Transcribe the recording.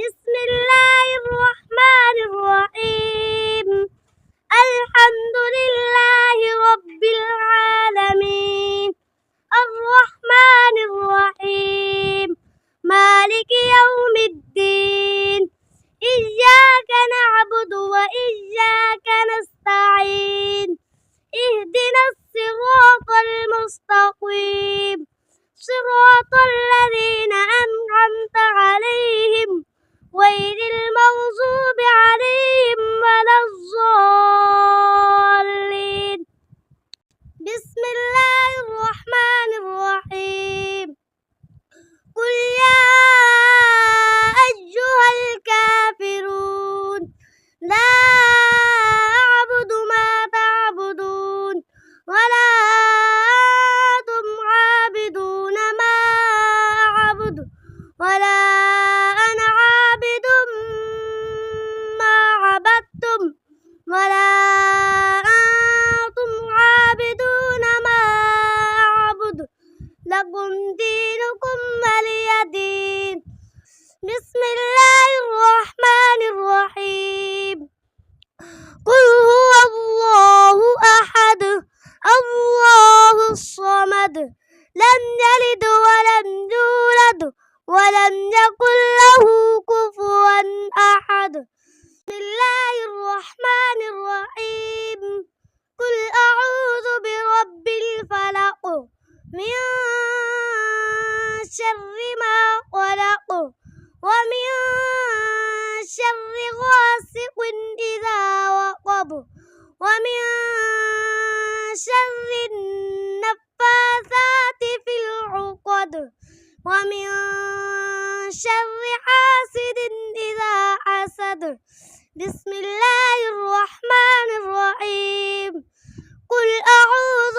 بسم الله الرحمن الرحيم. الحمد لله رب العالمين الرحمن الرحيم مالك يوم الدين إياك نعبد وإياك نستعين اهدنا الصراط المستقيم صراط الذين أنعمت عليهم غير المغضوب عليهم ولا الضالين. بسم الله الرحمن الرحيم. قل يا أيها الكافرون لا أعبد ما تعبدون ولا أنتم عابدون ما أعبد ولا أنا عابد ما عبدتم ولا أنتم عابدون ما أعبد لكم دينكم ولي دين. بسم الله الرحمن الرحيم. قل هو الله أحد الله الصمد لم يلد ولم يولد ولم يكن له كفوا أحد. بسم الله الرحمن الرحيم. قل أعوذ برب الفلق من شر ما خلق ومن شر غاسق إذا وقب ومن شر النفاثات في العقد ومن شر حاسد إذا حسد. بسم الله الرحمن الرحيم. قل أعوذ